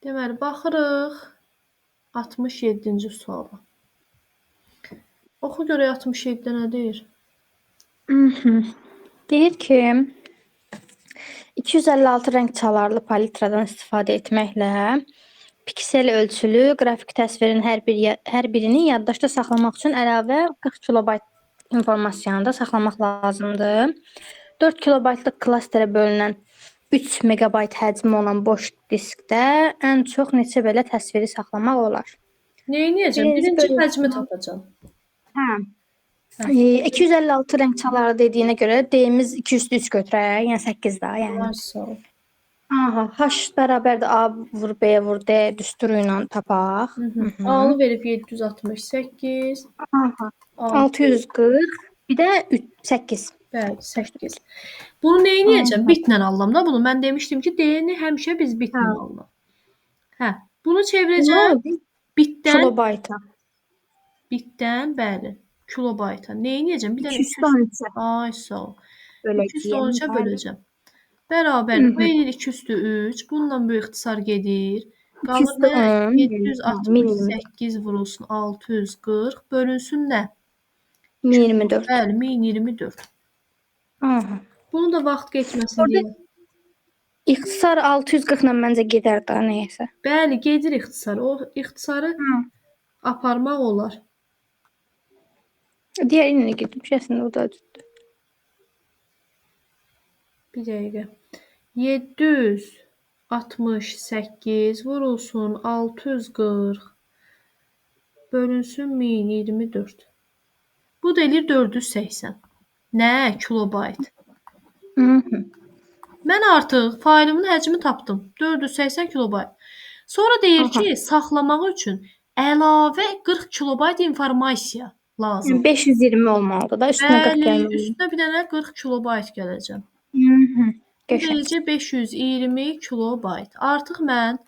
Deməli, baxırıq 67-ci suala. Oxu görək 67-də nə deyir? Deyir ki, 256 rəng çalarlı palitradan istifadə etməklə piksel ölçülü qrafik təsvirin hər birini yaddaşda saxlamaq üçün əlavə 40 kilobayt informasiyanı da saxlamaq lazımdır. 4 kilobaytlıq klasterə bölünən 3 megabayt həcmi olan boş diskdə ən çox neçə belə təsviri saxlamaq olar? Neyniyəcəm? Birinci həcmi tapacam. Hə. 256 rəng çaları dediyinə görə D-miz 2/3 götürək, yəni 8 də, yəni. Ay, sağ ol. Aha, H bərabərdir A vur B vur D düsturu ilə tapaq. A-nı verib 768. Aha. 640, bir də 8. Bəli, 8. Bunu neyniyəcəm? Bitlə alıram da bunu. Mən demişdim ki, D-ni həmişə biz bitlə alırıq. Hə, bunu çevirəcəm Kilobayta. bitdən, bəli, kilobayta. Neyniyəcəm? Bir dənə 213. Ay, sağ ol. Böləcəyəm. 213-ə böləcəm. Bərabər. Bu eləyir 2/3. Bununla bu ixtisar gedir. Qalır nə? 768 vurulsun 640. Bölünsün nə? 1024. Bəli, 1024. Aha. Bunu da vaxt keçməsin deyə. İxtisar 640 ilə məncə gedər də nəyəsə. Bəli, gedir ixtisar. O ixtisarı aparmaq olar. Digəri ilə getmiş əslində o da düzdür. Bir dəqiqə. 768 vurulsun 640 bölünsün 1024. Bu da eləyir 480. Nə? Kilobayt. Mən artıq faylimin həcmini tapdım. 480 kilobayt. Sonra deyir ki, saxlamaq üçün əlavə 40 kilobayt informasiya lazım. 520 olmalıdır da, üstünə 40 Bəli, gəlməlidir. üstünə bir dənə 40 kilobayt gələcəm. Bu deyəcək 520 kilobayt. Artıq mən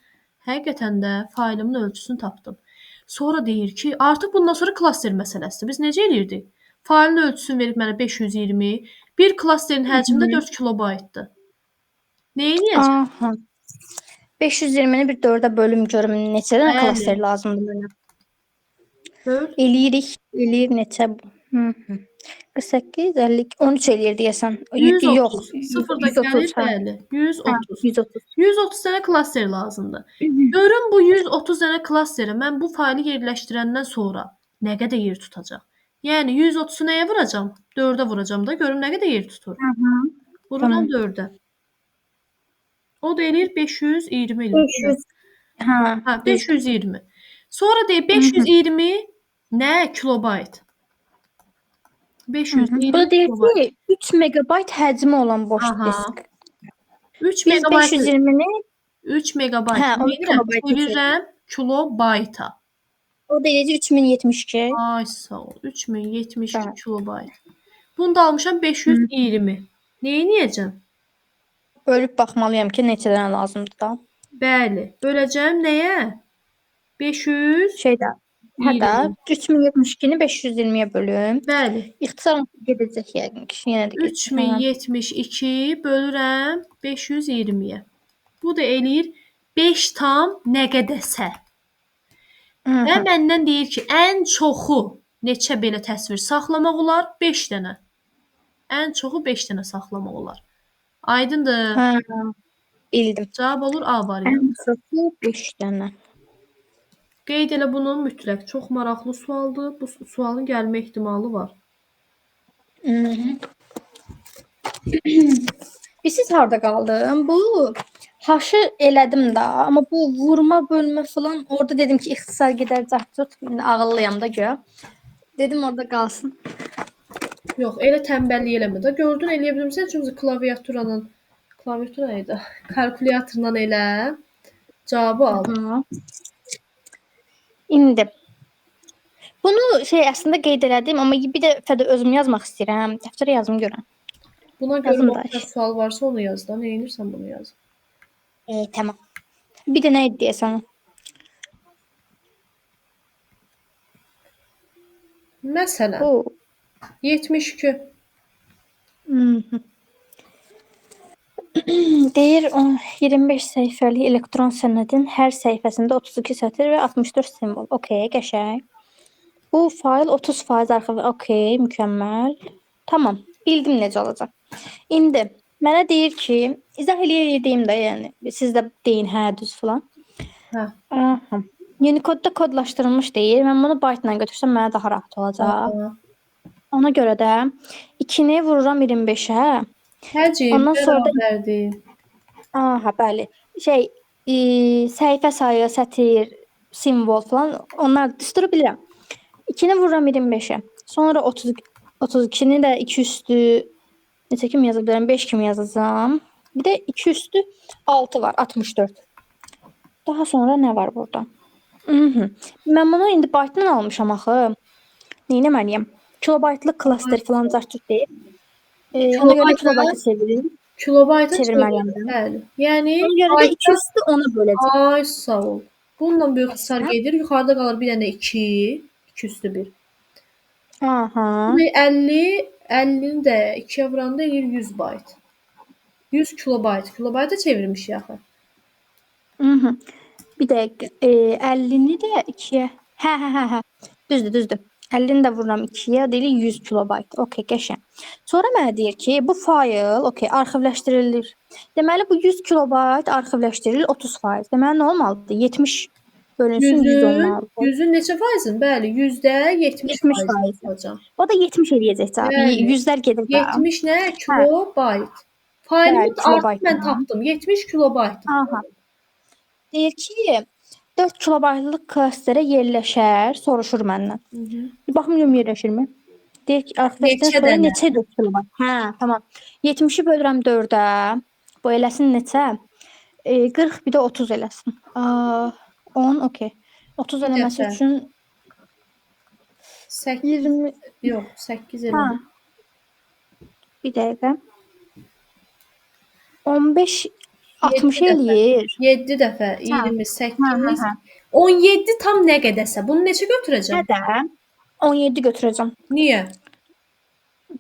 həqiqətən də faylimin ölçüsünü tapdım. Sonra deyir ki, artıq bundan sonra klaster məsələsidir. Biz necə eləyirdik? Faylın ölçüsünü verib mənə 520, bir klasterin həcmi də 4 kilobaytdır. Neyniyəcəm? Aha. 520-ni bir 4-ə bölüm görüm neçə dənə Bəli. klaster lazımdır mənə. Böl. Eləyir neçə bu? 48, 52, 13 eləyir deyəsən. 130. Yox. Sıfırda gəlir, bəli. 130. 130. 130 dənə klaster lazımdır. Görün bu 130 dənə klasteri mən bu faylı yerləşdirəndən sonra nə qədər yer tutacaq? Yəni 130-u nəyə vuracam? 4-ə vuracam da görüm nə qədər yer tutur. Vururam 4-ə. O da eləyir 520 eləyir. 500. Hə, 520. Sonra deyir 520 nə? Kilobayt. 520 Bu da deyir ki 3 megabayt həcmi olan boş disk. 3 Biz megabayt 520-ni 3 megabayt Hə, onu deyirəm, kilobayta çevirirəm kilobayta. o da eləyir 3072. Ay sağ ol. 3072 kilobayt. Bunu da almışam 520. Neyniyəcəm? Bölüb baxmalıyam ki, neçə dənə lazımdır da. Bəli, böləcəm nəyə? 500 Şeydə. Hətta 3072-ni 520-yə bölüm. Bəli. İxtisar gedəcək yəqin ki, yenə də gedəcək. 3072 bölürəm 520-yə. Bu da eləyir 5 tam nə qədərsə. Və məndən deyir ki, ən çoxu neçə belə təsvir saxlamaq olar? 5 dənə. Ən çoxu 5 dənə saxlamaq olar. Aydındır? Hə, bildim. Cavab olur A variantı. Ən çoxu 5 dənə. Qeyd elə bunu mütləq. Çox maraqlı sualdır. Bu sualın gəlmə ehtimalı var. Siz harda qaldım? Bu haşı elədim də, amma bu vurma, bölmə falan orada dedim ki, ixtisar gedər cəhcət. İndi ağıllıyam da gör. Dedim orada qalsın. Yox, elə tənbəllik eləmə də. Gördün eləyə bilmirsən çünki klaviatura idi. Kalkulyatorla elə cavabı al. İndi bunu əslində qeyd elədim, amma bir dəfə də özüm yazmaq istəyirəm. Dəftərə yazım görəm. Buna görə başqa sual varsa onu yaz da. Nə edirsən bunu yaz. Tamam. Bir də nə deyəsən? Məsələn, 72. Deyir 25 səhifəlik elektron sənədin hər səhifəsində 32 sətr və 64 simvol. Okay, qəşəng. Bu fayl 30% arxiv. Okay, mükəmməl. Tamam. Bildim necə olacaq. İndi mənə deyir ki, izah eləyim də, yəni siz də deyin hə düz falan. Hə. Aha. Unicode-da kodlaşdırılmış deyir. Mən bunu byte-la götürsəm mənə daha rahat olacaq. Aha. Ona görə də 2-ni vururam 25-ə. Həcm Ondan sonra da bərabərdir. aha, bəli. Səhifə sayı, sətr, simvol falan onlar düsturu bilirəm. 2-ni vururam 25-ə. Sonra 32-ni də 2 üstü neçə kimi yaza bilərəm? 5 kimi yazacağam. Bir də 2 üstü 6 var, 64. Daha sonra nə var burada? Mən bunu indi byte-dan almışam axı. Neynəməliyəm? Kilobaytlıq klaster falan zart deyil. Ona görə kilobayta çeviririm. Kilobayta Çevirməliyəm. Bəli. Yəni Ona görə də 2 üstü 10-a böləcəm. ay sağ ol. Bununla böyük ixtisar gedir. Yuxarıda qalır bir dənə 2, 2 üstü 1. Aha. 50, 50-ni də 2-yə vuranda eləyir 100 bayt. 100 kilobayt. Kilobayta çevirmişik axı. Bir dəqiqə. 50-ni də 2-yə. Hə. Düzdür. 50-ni də vururam 2-yə, deyilir 100 kilobayt. Okay, qəşəng. Sonra mənə deyir ki, bu fayl, okay, arxivləşdirilir. Deməli bu 100 kilobayt arxivləşdirilir 30%. Deməli nə olmalıdır? 70 bölünsün 100 olmalıdır. 100-ün neçə faizin? Bəli, %70% olacaq. O da 70 eləyəcək cavab. Bəli. 100-lər gedir də. 70 nə? Kilobayt. Faylımı Bəli, kilobayt. artıq mən tapdım. 70 kilobayt. Aha. Deyir ki, 4 kilobaytlıq klasterə yerləşər, soruşur məndən. Bir baxım görüm yerləşirmi? Deyir ki, arxivləşdirdən Neçə sonra dənə? neçə 4 kilobayt? Hə, tamam. 70-i bölürəm 4-ə. Bu eləsin neçə? 40 bir də 30 eləsin. 10, okey. 30 Bir eləməsi dəfə. üçün 8 20 yox, 8 hə. elə. Bir dəqiqə. 15 60 7 dəfə. eləyir. 7 dəfə 28. 17 tam nə qədərsə. Bunu neçə götürəcəm? Nədə? 17 götürəcəm. Niyə?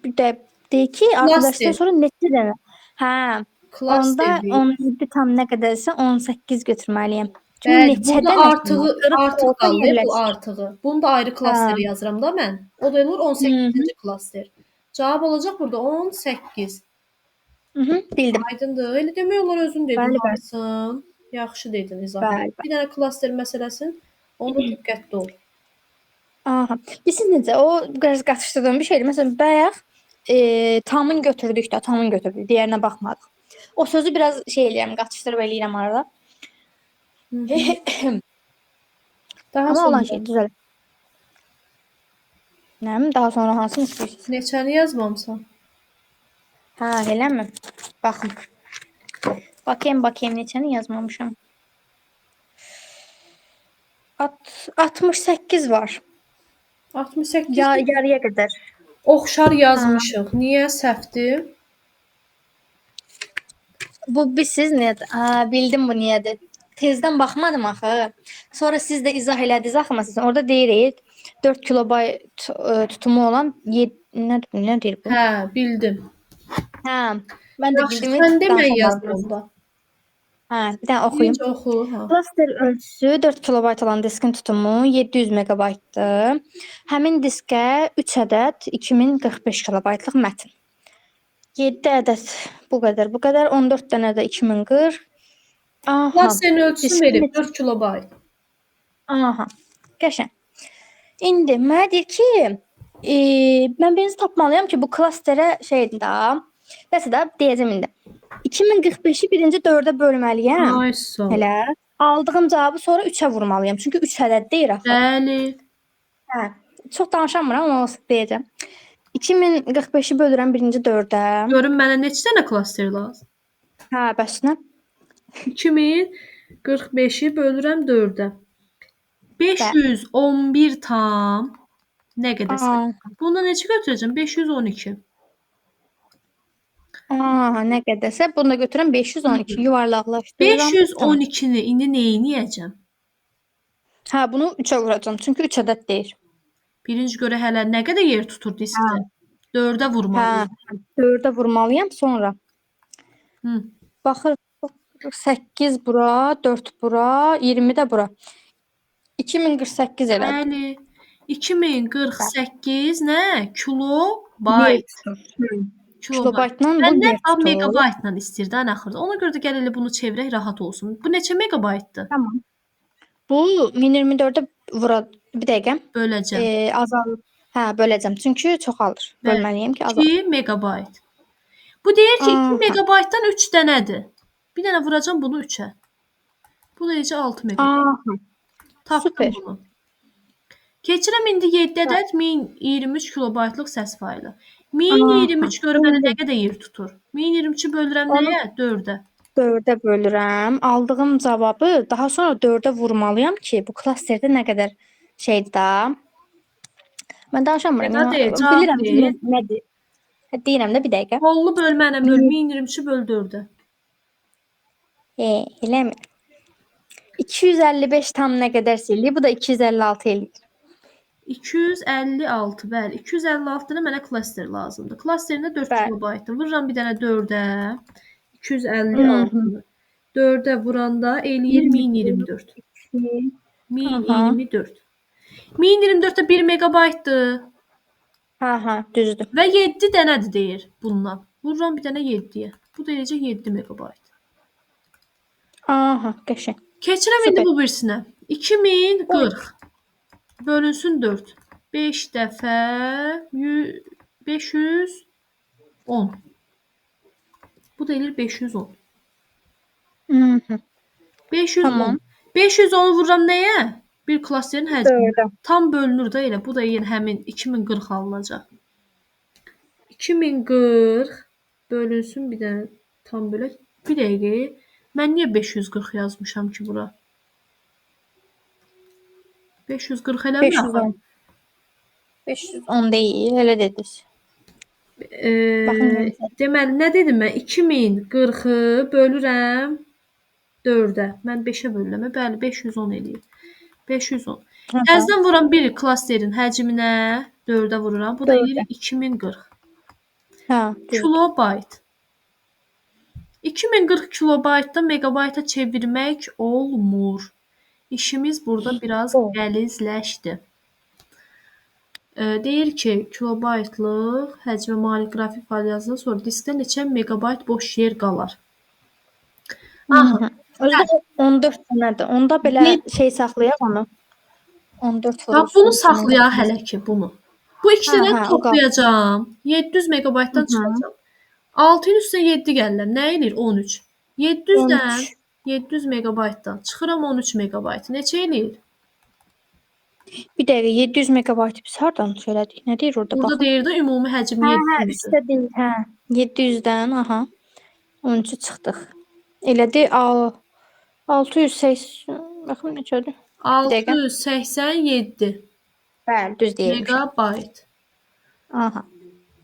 Bir də deyir ki, arxivləşdirdən sonra neçə dənə? Hə. Onda Klaster deyil. 17 tam nə qədərsə 18 götürməliyəm. Çünki Bəli, neçə burada dənə artıq qaldı bu artığı. Bunu da ayrı klasterə yazıram da mən. O da olur 18-ci klaster. Cavab olacaq burada 18. Bildim. Aydındır. Elə demək olar özün dedin, Bəli, bəli. hansın? Yaxşı dedin izah. Bəli, Bir dənə klaster məsələsin. Onda diqqətli ol. Aha. Siz necə? O biraz qatışdırdığım bir şeydir. Məsələn, bayaq tamın götürdük də, tamın götürdük. Digərinə baxmadıq. O sözü biraz şey eləyirəm, qatışdırıb eləyirəm arada. Daha Amma sonra olan şey düzəlir. Nəm? Daha sonra hansını istəyirsiniz? neçəni yazmamısan? Hə, eləmi? Baxın. Bakayım neçəni yazmamışam. 68 var. 68 Yarıya qədər. oxşar yazmışıq. Niyə səhvdir? Bu siz nədir? Bildim bu niyədir. Tezdən baxmadım axı. Sonra siz də izah elədiniz axı məsələn. Orada deyirik 4 kilobayt tutumu olan nə deyir bu? Hə, bildim. Hə. Mən də bildim. Sən demə yazdım da. Hə, bir dənə oxuyum. Necə oxu, hə. Cluster ölçüsü 4 kilobayt olan diskin tutumu 700 megabaytdır. Həmin diskə 3 ədəd 2045 kilobaytlıq mətn. 7 ədəd bu qədər. 14 dənə də 2040. Aha. Klasterin ölçüsünü verib 4 kilobayt. Aha. Qəşəng. İndi mənə deyir ki, mən birinci tapmalıyam ki, bu klasterə şeydir da. Nəsə də deyəcəm indi. 2045-i birinci 4-ə bölməliyəm. Ay sağ ol. Elə. Aldığım cavabı sonra 3-ə vurmalıyam. Çünki 3 ədəd deyir axı. Bəli. Hə. Çox danışamıram, amma deyəcəm. 2045-i bölürəm birinci 4-ə. Görüm mənə neçə dənə klaster lazım? Hə, bəs nə? 2045-i bölürəm 4-ə. 511 tam nə qədərsə. Bunda neçə götürəcəm? 512. Nə qədərsə, bunu da götürəm 512 yuvarlaqlaşdırıram. 512-ni indi nə edəcəm? Hə, bunu 3-ə vuracağam. Çünki 3 ədəd deyir. Birinci görə hələ nə qədər yer tutur diskdə? 4-ə vurmalıyam. Hə, 4-ə vurmalıyam sonra. Baxır 8 bura, 4 bura, 20 də bura. 2048 elədi. Bəli. Bəli. 2048 nə? Yer Kilobayt. tutur. Kilobayt. Kilobaytla bu Məndən yer bax tutur. megabaytla istəyir də ən axırda. Ona görə də gəl elə bunu çevirək rahat olsun. Bu neçə megabaytdır? Tamam. Bu 1024-ə vura bir dəqiqə. Böləcəm. Azal. Hə, böləcəm. Çünki çoxalır. Bəli. Bölməliyəm ki, azal. 2 megabayt. Bu deyir ki 2 Aha. megabaytdan 3 dənədir. Bir dənə vuracam bunu 3-ə. Bu da necə 6 megabayt. Aha. Tapdım Super. bunu. Keçirəm indi 7 ədəd 1023 kilobaytlıq səs faylı. 1023 görməli nə qədər yer tutur? 1023-ü bölürəm Onu nəyə? 4-ə. 4-ə bölürəm. Aldığım cavabı daha sonra 4-ə vurmalıyam ki, bu klasterdə nə qədər şeydir da. Mən danışamıram. Hadi cavab Bilirəm ki, de. nədir. Deyirəm də bir dəqiqə. Hollu bölmənə böl. 1023-ü böl 4-ə. Eləmi. 255 tam nə qədərsə eləyir. Bu da 256 eləyir. 256, bəli. 256-da mənə klaster lazımdır. Klasterində 4 Bəli. kilobaytdır. Vururam bir dənə 4-ə. 256-dır. 4-ə vuranda eləyir 1024. 1024. 1024-də 1 megabaytdır. Ha, düzdür. Və 7 dənədir deyir bundan. Vururam bir dənə 7-yə. Bu da eləcə 7 megabayt. Aha, qəşəng. Keçirəm indi bu birisinə. 2040 bölünsün 4. 5 dəfə 510. Bu da eləyir 510. 510. Tamam. 510-u vururam nəyə? Bir klasterin həcmi. 4-ə. Tam bölünür də elə. Bu da yenə həmin 2040 alınacaq. 2040 bölünsün bir dənə tam bölək. Bir dəqiqə. Mən niyə 540 yazmışam ki bura? 540 eləmir 510. 510 deyil, elə dediniz. Deməli, nə dedim mən? 2040-ı bölürəm 4-ə. Mən 5-ə bölürəm. Bəli, 510 eləyir. 510. Təzədən vuram bir klasterin həcminə 4-ə vururam. Bu da eləyir 2040. Hə, Kilobayt. 2040 kilobaytda megabayta çevirmək olmur. İşimiz burada biraz qəlizləşdi. Deyir ki, kilobaytlıq həcmə malik qrafik fayl yazılır, sonra diskdə neçə megabayt boş yer qalar. Aha. Özü 14 dənədir. Onda belə şey saxlayaq onu. 14 vurulsun. Bax, bunu saxlayaq hələ ki, bunu. Bu iki dənə o toplayacağam. 700 megabaytdan çıxacaq. 6-ın üstünə 7 gəlirəm. Nə eləyir? 13. 700-dən 700 megabaytdan çıxıram 13 megabayt. Neçə eləyir? Bir dəqiqə 700 megabayt biz hardan söylədik? Nə deyir orada? Burada deyir də ümumi həcm 700-dür. Hə, üstə deyil, hə. 700-dən, aha. 13-ü çıxdıq. Elədi 680. Baxım neçədir? 687 Bəli, düz deyirmişəm. megabayt. Aha.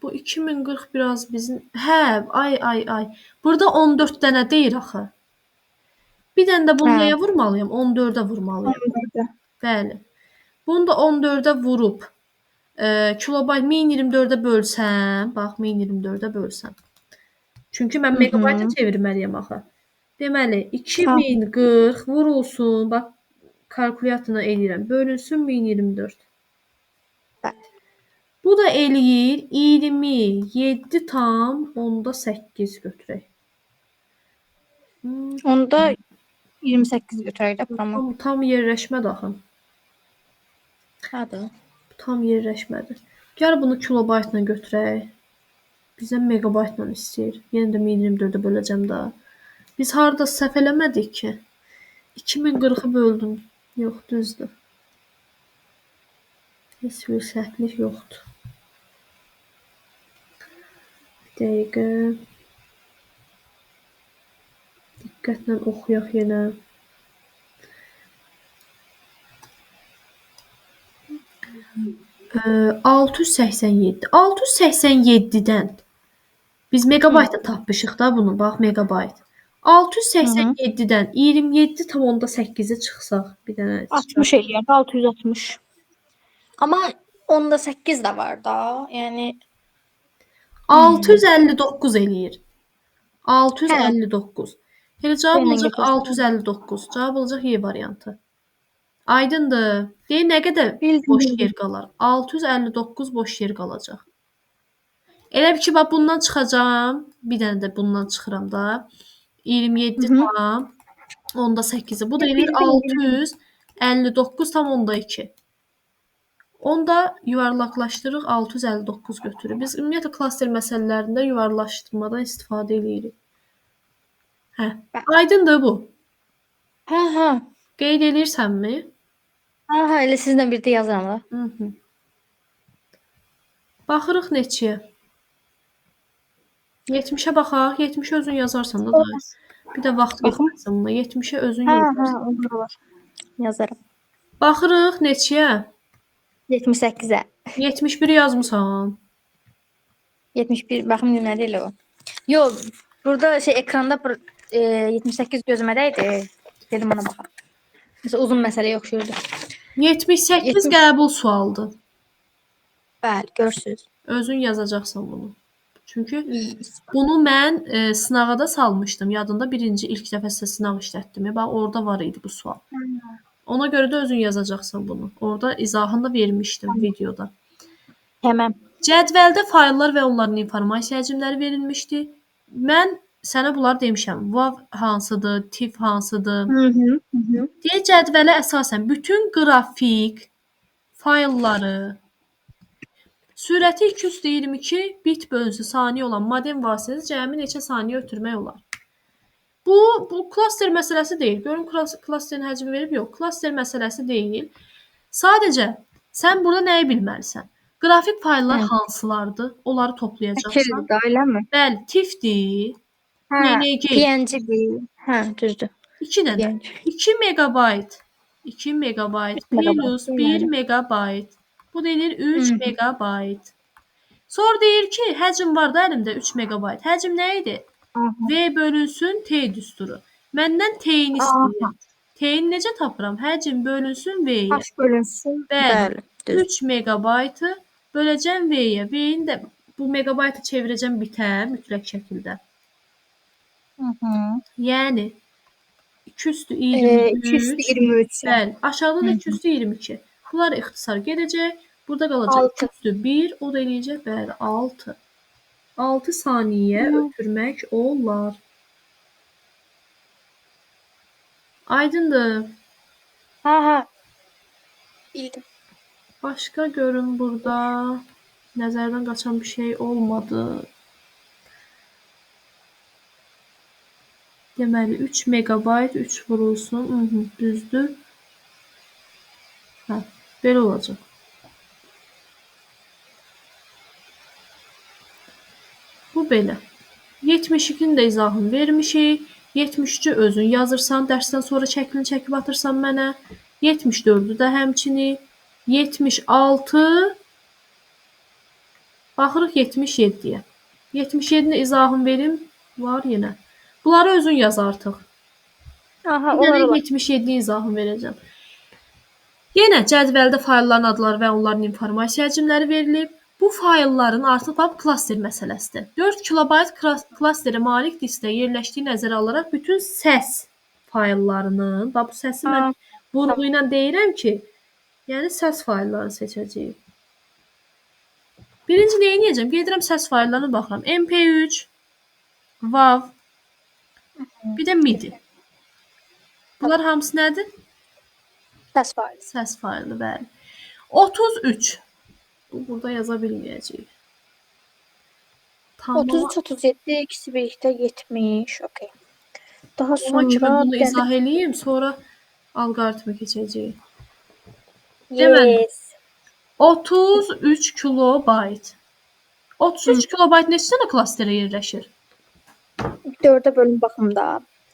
Bu 2040 biraz bizim... Hə, ay. Burada 14 dənə deyir axı. Bir dənə də bunu nəyə vurmalıyam? 14-ə vurmalıyam. 14-ə. Bəli. Bunu da 14-ə vurub kilobayt 1024-ə bölsəm, bax 1024-ə bölsəm. Çünki mən megabayta çevirməliyəm axı. Deməli 2040 vurulsun, bax kalkulyatorla eləyirəm. Bölünsün 1024. Bəli. Bu da eləyir 27 tam onda 8 götürək. Onda 28 götürək də promo. Tam yerləşmədi axı. Hadi. Tam yerləşmədi. Gəl bunu kilobaytla götürək. Bizə megabaytla istəyir. Yenə də 1024-ə böləcəm də. Biz harda səhv eləmədik ki? 2040-ı böldüm. Yox, düzdür. Heç bir səhvlik yoxdur. Bir dəqiqə. Diqqətlə oxuyaq yenə. Ee, 687. 687-dən biz megabaytda tapmışıq da bunu. Bax, megabayt. 687-dən 27,8-ə çıxsaq bir dənə. 60 eləyər, 660. Amma onda 8 də var da. Yəni 659 eləyir. Hə, 659. Elə cavab yenə olacaq götürsəm. 659. Cavab olacaq Y variantı. Aydındır. Deyin nə qədər Bildim, boş bildim. yer qalar? 659 boş yer qalacaq. Elə bil ki, bax bundan çıxacağam. Bir dənə də bundan çıxıram da. 27 Mhm. tam onda 8-i. Bu da eləyir Bildim, bildim. 659 tam onda 2. Onda yuvarlaqlaşdırırıq 659 götürür. Biz ümumiyyətlə klaster məsələlərində yuvarlaşdırmadan istifadə edirik. Hə. Aydındır bu. Hə, hə. Qeyd edirsənmi? Hə, hə, elə sizlə birlikdə yazıram da. Mhm. Baxırıq neçəyə. 70-ə baxaq. 70-ə özün yazarsan da daha. Bir də vaxt Baxım. getməsin buna. 70-ə özün Hə, hə, yazarsan. olur, olur. Yazarım. Baxırıq neçəyə. 78-ə. 71 yazmısan. 71 baxım nədir elə o? Yox, burada ekranda 78 gözümədə idi. Dedim ona baxaq. Məsələn uzun məsələ oxşuyurdu. 78 70. qəbul sualıdır. Bəli, görürsüz. Özün yazacaqsan bunu. Çünki bunu mən sınağa da salmışdım. Yadında birinci ilk dəfə sizə sınaq işlətdim. Bax orada var idi bu sual. Ona görə də özün yazacaqsan bunu. Orada izahını da vermişdim videoda. Tamam. Cədvəldə fayllar və onların informasiya həcmləri verilmişdi. Mən sənə bunları demişəm. WAV hansıdır, TIFF hansıdır. Deyə cədvələ əsasən bütün qrafik faylları sürəti 222 bit bölünsün saniyə olan modem vasitəsilə cəmi neçə saniyə ötürmək olar? Bu klaster məsələsi deyil. Görün klasterin həcmi verib yox. Klaster məsələsi deyil. Sadəcə sən burada nəyi bilməlisən? Qrafik fayllar hansılardır? Onları toplayacaqsan. Şəkildir də, eləmi? Bəli, TIFF-dir. Hə, PNG. PNG-dir. Hə, düzdür. 2 dənə. 2 megabayt. 2 megabayt plus 1 megabayt. Bu deyir 3 megabayt. Sonra deyir ki, həcm var da əlimdə 3 megabayt. Həcm nə idi? V bölünsün T düsturu. Məndən T-ni istəyir. T-ni necə tapıram? Həcm bölünsün V-yə. H bölünsün. Bəli. 3 megabaytı böləcəm V-yə. V-ni də bu megabaytı çevirəcəm bitə mütləq şəkildə. Yəni 2 üstü 23. 2 üstü 23. Bəli. Aşağıda da 2 üstü 22. Bunlar ixtisar gedəcək. Burada qalacaq 2 üstü 1. O da eləyəcək bəli 6. 6 saniyə ötürmək olar. Aydındır. Ha. Bildim. Başqa görün burada. Nəzərdən qaçan bir şey olmadı. Deməli 3 megabayt 3 vurulsun. Düzdür. Hə, belə olacaq. Bu belə. 72-ni də izahını vermişik. 73-ü özün yazırsan, dərsdən sonra şəklini çəkib atırsan mənə. 74-ü də həmçini. 76 baxırıq 77-yə. 77-ni izahını verim. Var yenə. Bunları özün yaz artıq. Aha, Bir dənə olar. 77-ni izahını verəcəm. Yenə cədvəldə faylların adları və onların informasiya həcmləri verilib. Bu faylların artıq bax klaster məsələsidir. 4 kilobayt klasterə malik diskdə yerləşdiyi nəzərə alaraq bütün səs fayllarının, bax bu səsi mən vurğu ilə deyirəm ki, yəni səs fayllarını seçəcəyik. Birinci nə edəcəm? Gedirəm səs fayllarına baxıram. MP3, WAV, bir də MIDI. Bunlar hamısı nədir? Səs faylı. Səs faylı, bəli. 33. Bu burada yaza bilməyəcəyik. 33-37 ikisi birlikdə 70. Okey. Daha Sonra kimi sonra bunu izah eləyim, sonra alqoritmə keçəcəyik. Deməli, 33 kilobayt. 33 kilobayt neçə dənə klasterə yerləşir? 4-ə bölün baxım da.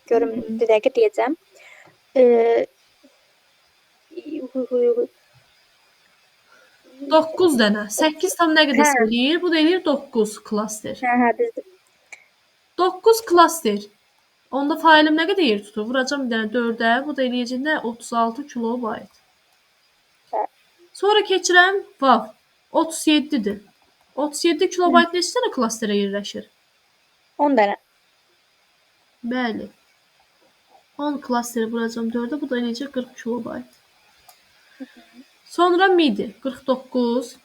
Görüm bir dəqiqə deyəcəm. 9 dənə. 8 tam nə qədər eləyir? Bu da eləyir 9 klaster. Hə, düzdür. 9 klaster. Onda faylim nə qədər yer tutur? Vuracam bir dənə 4-ə. Bu da eləyəcək nə? 36 kilobayt. Sonra keçirəm WAV. 37-dir. 37 kilobayt neçə dənə klasterə yerləşir? 10 dənə. Bəli. 10 klasteri vuracağım 4-ə. Bu da eləcə 40 kilobayt. Sonra MIDI 49.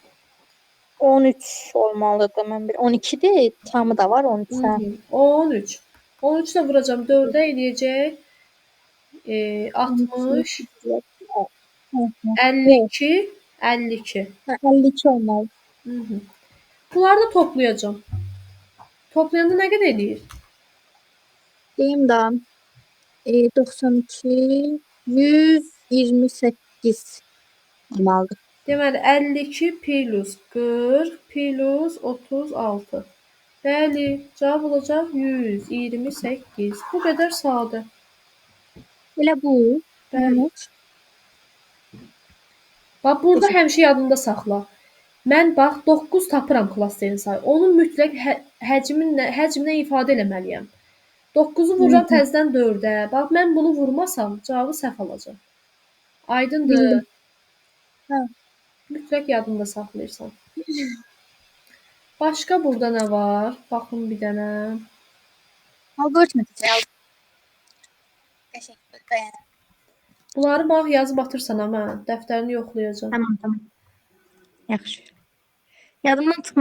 13 olmalıdır mən bir. 12-dir, tamı da var 13-ə. 13. 13 də vuracağım 4-ə eləyəcək 60, 52, 52. 52 olmalı. Bunları da toplayacağım. Toplayanda nə qədər eləyir? Deyim də 92, 128 olmalıdır. Deməli 52 plus 40 plus 36. Bəli, cavab olacaq 128. Bu qədər sadə. Elə bu. Bəli. Evet. Bax burada həmişə yadında saxla. Mən bax 9 tapıram klasterin sayı. Onu mütləq həcmlə ifadə eləməliyəm. 9-u vururam təzədən 4-ə. Bax mən bunu vurmasam cavabı səhv alacağam. Aydındır? Bildim. Hə. Mütləq yadında saxlayırsan. Başqa burada nə var? Baxın bir dənə. Algoritm yazdım. Qəşəng bəyənirəm. Bunları bax yazıb atırsan amma dəftərini yoxlayacağam. Tamam. Yaxşı. Yadımdan çıxmadı.